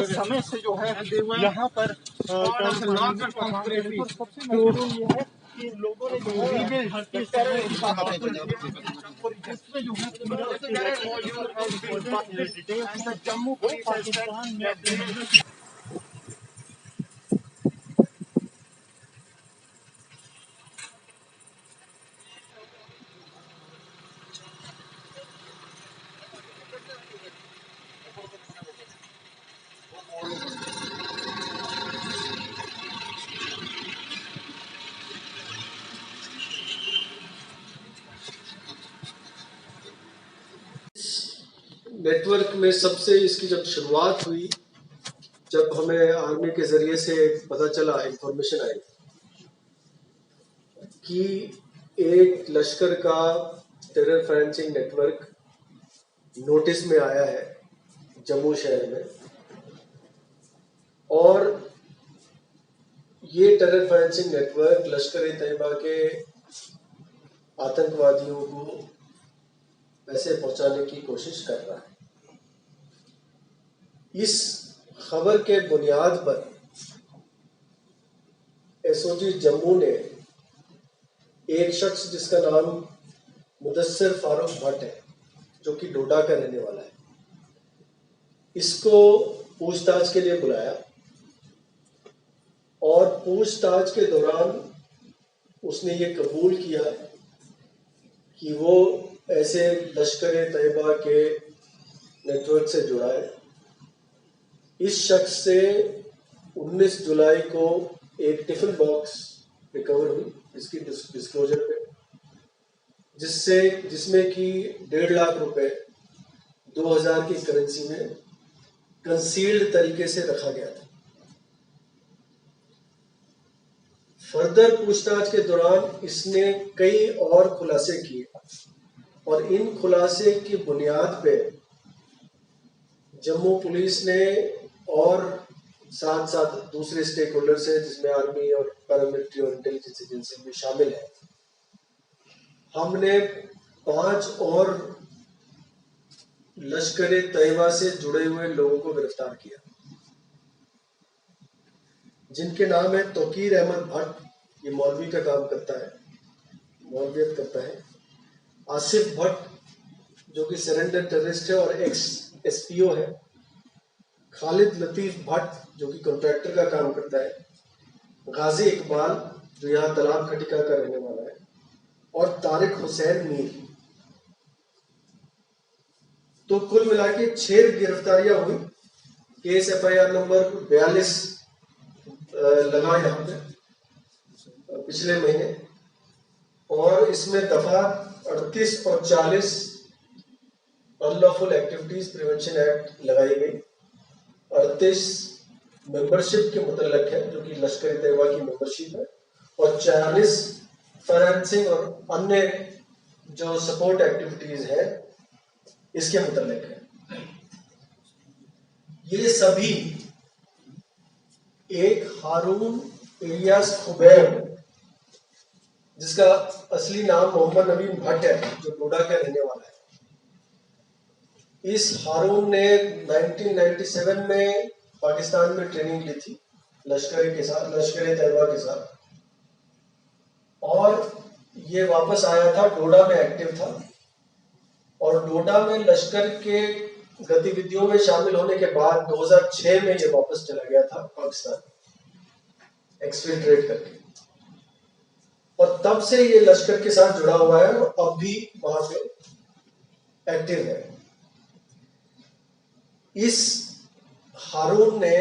समय से जो है यहाँ पर सबसे महत्वपूर्ण ये है कि लोगों ने जो है जम्मू पाकिस्तान में नेटवर्क में सबसे इसकी जब शुरुआत हुई, जब हमें आर्मी के जरिए से पता चला, इंफॉर्मेशन आई कि एक लश्कर का टेरर फाइनेंसिंग नेटवर्क नोटिस में आया है जम्मू शहर में, और ये टेरर फाइनेंसिंग नेटवर्क लश्कर-ए-तैयबा के आतंकवादियों को पैसे पहुंचाने की कोशिश कर रहा है। इस खबर के बुनियाद पर एसओजी जम्मू ने एक शख्स जिसका नाम मुदस्सिर फारूक भट्ट है, जो कि डोडा का रहने वाला है, इसको पूछताछ के लिए बुलाया और पूछताछ के दौरान उसने ये कबूल किया कि वो ऐसे लश्कर-ए-तैयबा के नेटवर्क से जुड़ा है। इस शख्स से 19 जुलाई को एक टिफिन बॉक्स रिकवर हुई इसकी डिस्क्लोजर पे, जिसमें कि 1.5 लाख रुपए 2000 की करेंसी में कंसील्ड तरीके से रखा गया था। फर्दर पूछताछ के दौरान इसने कई और खुलासे किए और इन खुलासे की बुनियाद पे जम्मू पुलिस ने और साथ साथ दूसरे स्टेक होल्डर्स हैं, जिसमें आर्मी और पैरामिलिट्री और इंटेलिजेंस एजेंसी भी शामिल है, हमने 5 और लश्कर-ए-तैयबा से जुड़े हुए लोगों को गिरफ्तार किया, जिनके नाम है तौकीर अहमद भट्ट, ये मौलवी का काम करता है, मौलवियत करता है। आसिफ भट्ट जो कि सरेंडर टेररिस्ट है और एक्स एसपीओ है। खालिद लतीफ भट्ट जो कि कॉन्ट्रैक्टर का काम करता है। गाजी इकबाल जो यहाँ तालाब खटिका का रहने वाला है, और तारिक हुसैन मीर। तो कुल मिला के 6 गिरफ्तारियां हुई। केस FIR नंबर 42 लगा यहाँ पे पिछले महीने, और इसमें दफा 38 और 40 अनलॉफुल एक्टिविटीज प्रिवेंशन एक्ट लगाई गई। 38 मेंबरशिप के मुतल्लक है, जो कि लश्कर-ए-तैयबा की मेंबरशिप है, और 40 फाइनेंसिंग और अन्य जो सपोर्ट एक्टिविटीज है इसके मुतल्लक है। ये सभी एक हारून इलियास खुबैब, जिसका असली नाम मोहम्मद नबीन भट्ट है, जो डोडा का रहने वाला है। इस हारून ने 1997 में पाकिस्तान में ट्रेनिंग ली थी लश्कर-ए-तैयबा के साथ, और ये वापस आया था, डोडा में एक्टिव था, और डोडा में लश्कर के गतिविधियों में शामिल होने के बाद 2006 में ये वापस चला गया था पाकिस्तान एक्सफिल्ट्रेट करके, और तब से ये लश्कर के साथ जुड़ा हुआ है और अब भी वहां पे एक्टिव है। इस हारून ने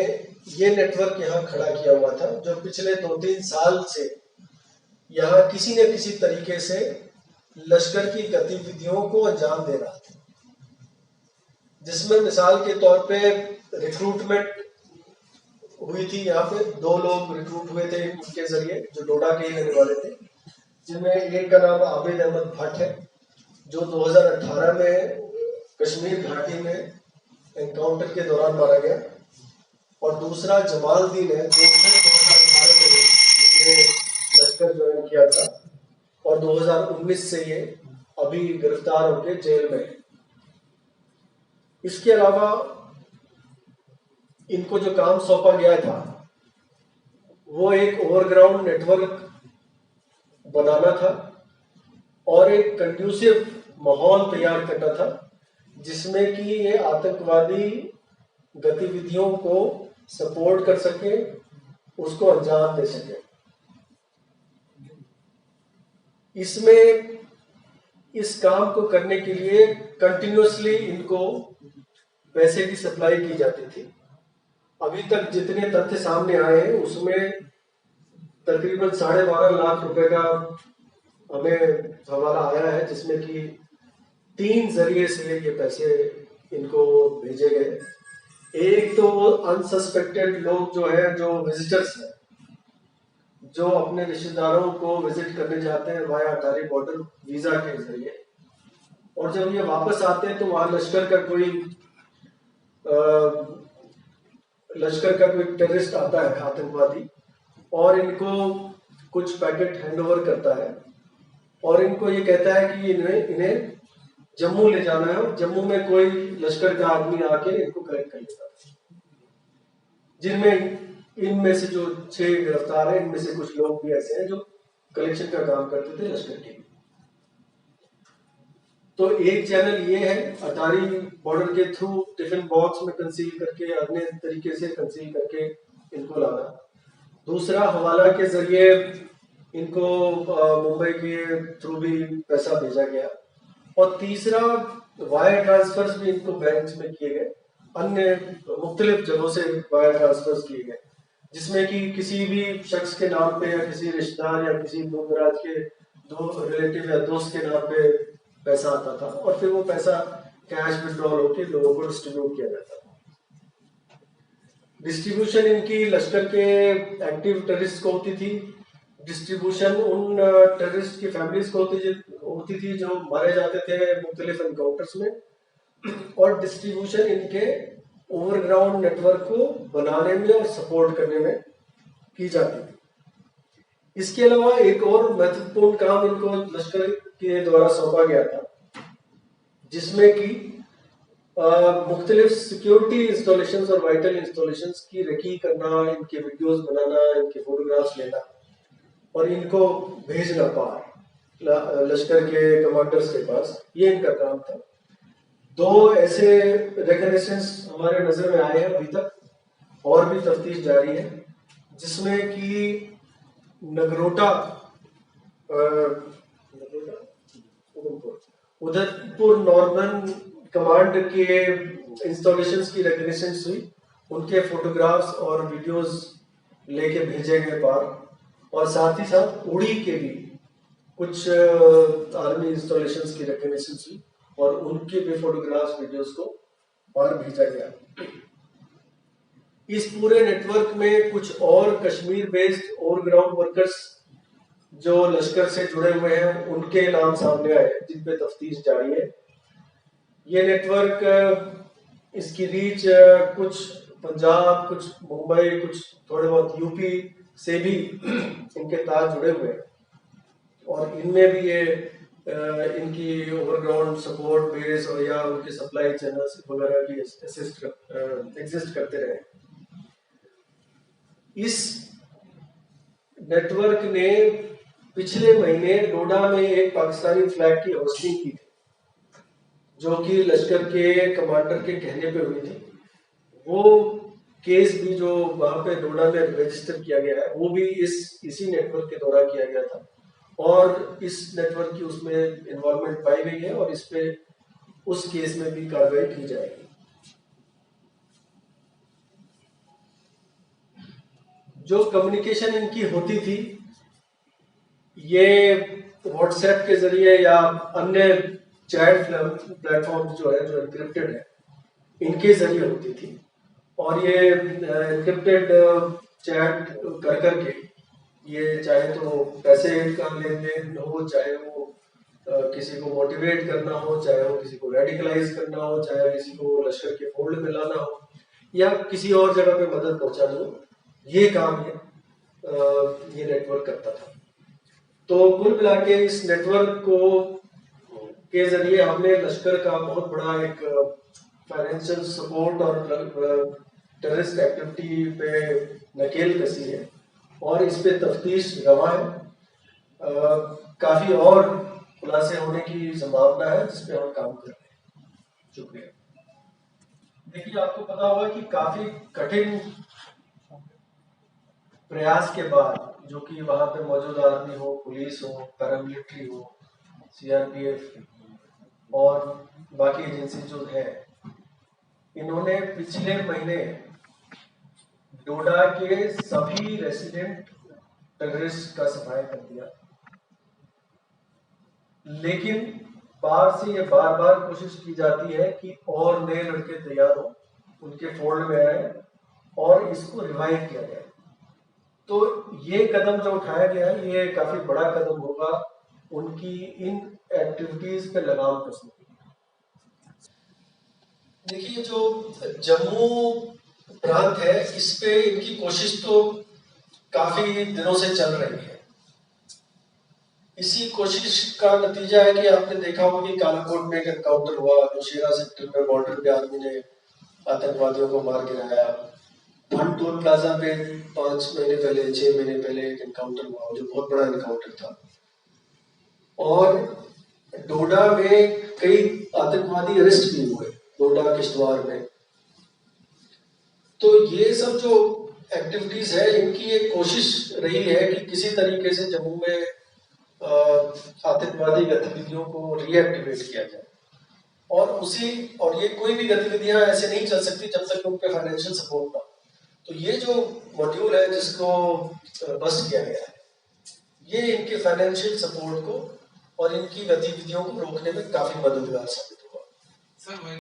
ये नेटवर्क यहाँ खड़ा किया हुआ था, जो पिछले 2-3 साल से यहाँ किसी न किसी तरीके से लश्कर की गतिविधियों को अंजाम दे रहा था, जिसमें मिसाल के तौर पे रिक्रूटमेंट हुई थी। यहाँ पे 2 लोग रिक्रूट हुए थे उनके जरिए, जो डोडा के ही रहने वाले थे, जिनमें एक का नाम आबिद अहमद भट्ट है, जो 2018 में कश्मीर घाटी में एनकाउंटर के दौरान मारा गया, और दूसरा जमालुद्दीन है, जो 2018 में में लश्कर ज्वाइन किया था और 2019 से ये अभी गिरफ्तार होकर जेल में है। इसके अलावा इनको जो काम सौंपा गया था वो एक ओवरग्राउंड नेटवर्क बनाना था और एक कंड्यूसिव माहौल तैयार करना था जिसमें कि ये आतंकवादी गतिविधियों को सपोर्ट कर सके, उसको अंजाम दे सके। इसमें इस काम को करने के लिए कंटिन्यूसली इनको पैसे की सप्लाई की जाती थी। अभी तक जितने तथ्य सामने आए हैं उसमें तकरीबन 12.5 लाख रुपए का हमें हवाला आया है, जिसमें कि 3 जरिए से ये पैसे इनको भेजे गए। एक तो वो अनसस्पेक्टेड लोग जो है, जो विजिटर्स हैं, जो अपने रिश्तेदारों को विजिट करने जाते हैं वाया अटारी बॉर्डर वीजा के जरिए, और जब ये वापस आते हैं तो वहां लश्कर का कोई टेररिस्ट आता है, आतंकवादी, और इनको कुछ पैकेट हैंडओवर करता है और इनको ये कहता है कि इन्हें जम्मू ले जाना है और जम्मू में कोई लश्कर का आदमी आके इनको कलेक्ट कर लेता है। जिनमें इनमें से जो 6 गिरफ्तार है, इनमें से कुछ लोग भी ऐसे हैं जो कलेक्शन का काम करते थे लश्कर के। तो एक चैनल ये है अटारी बॉर्डर के थ्रू टिफिन बॉक्स में कंसील करके, अन्य तरीके से कंसील करके इनको लाना। दूसरा, हवाला के जरिए इनको मुंबई के थ्रू भी पैसा भेजा गया। और तीसरा, वायर ट्रांसफर्स भी इनको बैंक में किए गए, अन्य मुख्तलिफ जगहों से वायर ट्रांसफर्स किए गए, जिसमें कि किसी भी शख्स के नाम पे या किसी रिश्तेदार या किसी दूर दराज के रिलेटिव या दोस्त के नाम पे पैसा आता था और फिर वो पैसा कैश विड्रॉल होकर लोगों को डिस्ट्रीब्यूट किया जाता था। डिस्ट्रीब्यूशन इनकी लश्कर के एक्टिव टेररिस्ट को होती थी, डिस्ट्रीब्यूशन उन टेररिस्ट की फैमिलीज को होती थी जो मारे जाते थे मुख्तलिफ एनकाउंटर्स में, और डिस्ट्रीब्यूशन इनके ओवरग्राउंड नेटवर्क को बनाने में और सपोर्ट करने में की जाती थी। इसके अलावा एक और महत्वपूर्ण काम इनको लश्कर के द्वारा सौंपा गया था, जिसमें कि मुख्तलिफ सिक्योरिटी इंस्टॉलेशंस और वाइटल इंस्टॉलेशंस की रेकी करना, इनके वीडियोस बनाना, इनके फोटोग्राफ्स लेना और इनको भेजना पार लश्कर के कमांडर्स के पास, ये इनका काम था। 2 ऐसे रिकॉग्निशंस हमारे नजर में आए हैं अभी तक, और भी तफ्तीश जारी है, जिसमें कि नगरोटा उदयपुर नॉर्दर्न कमांड के इंस्टॉलेशंस की रिकॉग्निशंस हुई, उनके फोटोग्राफ्स और वीडियोस लेके भेजे गए पार, और साथ ही साथ उड़ी के भी कुछ आर्मी इंस्टॉलेशंस की रिकॉग्निशंस हुई और उनके भी फोटोग्राफ्स वीडियोस को पार भेजा गया। इस पूरे नेटवर्क में कुछ और कश्मीर बेस्ड और ग्राउंड वर्कर्स जो लश्कर से जुड़े हुए हैं उनके नाम सामने आए, जिन पे तफ्तीश जारी है। ये नेटवर्क, इसकी रीच कुछ पंजाब, कुछ मुंबई, कुछ थोड़े बहुत यूपी से भी इनके तार जुड़े हुए हैं, और इनमें भी ये इनकी ओवरग्राउंड सपोर्ट बेस और या उनके सप्लाई चैनल्स वगैरह भी एग्जिस्ट करते रहे। इस नेटवर्क ने पिछले महीने डोडा में एक पाकिस्तानी फ्लैग की होस्टिंग की थी, जो कि लश्कर के कमांडर के कहने पे हुई थी। वो केस भी जो वहां पे डोडा में रजिस्टर किया गया है, वो भी इसी नेटवर्क के द्वारा किया गया था, और इस नेटवर्क की उसमें इन्वॉल्वमेंट पाई गई है और इस पे उस केस में भी कार्रवाई की जाएगी। जो कम्युनिकेशन इनकी होती थी, ये व्हाट्सएप के जरिए या अन्य चैट प्लेटफॉर्म जो है, जो एनक्रिप्टेड है, इनके जरिए होती थी, और ये एनक्रिप्टेड चैट कर करके ये चाहे तो पैसे का लेन देन हो, चाहे वो किसी को मोटिवेट करना हो, चाहे वो किसी को रेडिकलाइज करना हो, चाहे किसी को लश्कर के फोल्ड में लाना हो, या किसी और जगह पे मदद पहुंचानी हो, ये काम है ये नेटवर्क करता था। तो कुल मिला के इस नेटवर्क को के जरिए हमने लश्कर का बहुत बड़ा एक फाइनेंशियल सपोर्ट और टेररिस्ट एक्टिविटी पे नकेल कसी है और इस पे तफ्तीश रवा है। काफी और खुलासे होने की संभावना है जिस पे हम काम कर रहे हैं। शुक्रिया। देखिए, आपको पता होगा कि काफी कठिन प्रयास के बाद, जो कि वहां पे मौजूद आर्मी हो, पुलिस हो, पैरामिलिट्री हो, सीआरपीएफ और बाकी एजेंसी जो है, इन्होंने पिछले महीने डोडा के सभी रेसिडेंट टेररिस्ट का सफाया कर दिया। लेकिन बाहर से ये बार बार कोशिश की जाती है कि और नए लड़के तैयार हो, उनके फोल्ड में आए और इसको रिवाइव किया जाए। तो ये कदम जो उठाया गया है, ये काफी बड़ा कदम होगा उनकी इन एक्टिविटीज पे लगाम कसने के लिए। देखिए, जो जम्मू प्रांत है, इस पे इनकी कोशिश तो काफी दिनों से चल रही है। इसी कोशिश का नतीजा है कि आपने देखा होगा कि कालाकोट में एक एनकाउंटर हुआ, नौशेरा सेक्टर में बॉर्डर पे आर्मी ने आतंकवादियों को मार गिराया। टोल प्लाजा पे 5 महीने पहले, 6 महीने पहले एक एनकाउंटर हुआ जो बहुत बड़ा एनकाउंटर था। और डोडा में कई आतंकवादी अरेस्ट भी हुए, डोडा किश्तवाड़ में। तो ये सब जो एक्टिविटीज है, इनकी एक कोशिश रही है कि किसी तरीके से जम्मू में आतंकवादी गतिविधियों को रीएक्टिवेट किया जाए। और ये कोई भी गतिविधियां ऐसे नहीं चल सकती जब तक उन पे फाइनेंशियल सपोर्ट ना। तो ये जो मॉड्यूल है जिसको बस्ट किया गया है, ये इनके फाइनेंशियल सपोर्ट को और इनकी गतिविधियों को रोकने में काफी मददगार साबित हुआ।